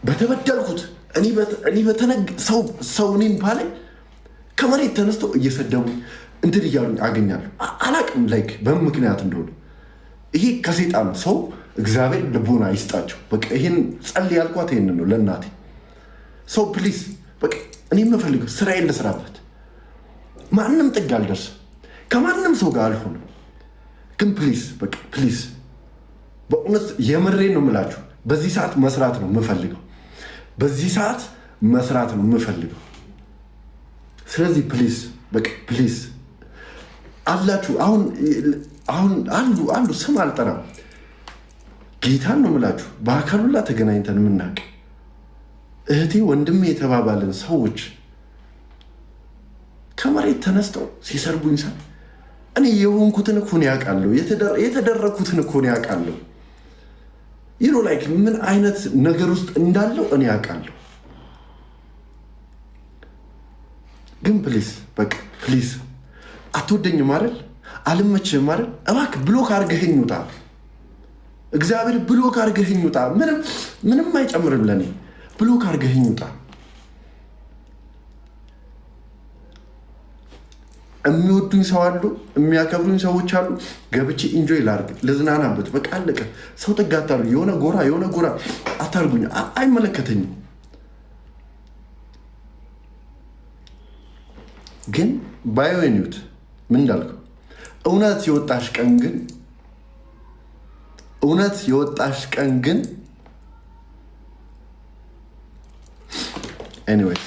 በተበደልኩት እኔ በተነግ ሰው እኔም ባለኝ ከመሬት ተነስተው እየሰደቡ እንትን እያሉኝ አገኛለሁ። አላቅም ላይክ በምን ምክንያት እንደሆነ። ይሄ ከሴጣን ሰው እግዚአብሔር ልቦና ይስጣቸው። በቃ ይሄን ጸል ያልኳት ይሄን ነው ለእናቴ ሰው ፕሊዝ በቃ እኔ የምፈልገው ስራዬን ልስራበት። ማንም ጥግ አልደርስም፣ ከማንም ሰው ጋር አልሆንም። ግን ፕሊዝ በቃ ፕሊዝ በእውነት የምሬን ነው የምላችሁ። በዚህ ሰዓት መስራት ነው የምፈልገው። በዚህ ሰዓት መስራት ነው የምፈልገው። ስለዚህ ፕሊዝ በቃ ፕሊዝ አላችሁ አሁን አንዱ ስም አልጠራም። ጌታን ነው የምላችሁ። በአካሉላ ተገናኝተን የምናውቅ እህቴ ወንድሜ የተባባልን ሰዎች ከመሬት ተነስተው ሲሰርቡኝ ሳ እኔ የሆንኩትን እኮ ነው ያውቃለሁ፣ የተደረኩትን እኮ ነው ያውቃለሁ። ላይክ ምን አይነት ነገር ውስጥ እንዳለው እኔ ያውቃለሁ። ግን ፕሊዝ በቃ ፕሊዝ አትወደኝም አይደል? አልመችህም አይደል? እባክህ ብሎክ አድርገኸኝ ውጣ። እግዚአብሔር ብሎክ አድርገኸኝ ውጣ። ምንም አይጨምርም ለኔ። ብሎክ አድርገኸኝ ውጣ። የሚወዱኝ ሰው አሉ፣ የሚያከብሩኝ ሰዎች አሉ። ገብቼ ኢንጆይ ላድርግ፣ ልዝናናበት። በቃ አለቀ። ሰው ጥግ አታርጉኝ። የሆነ ጎራ አታርጉኝ። አይመለከተኝም። ግን ባዮኒዩት ምን እንዳልከው እውነት የወጣሽ ቀን ግን ኤኒዌይስ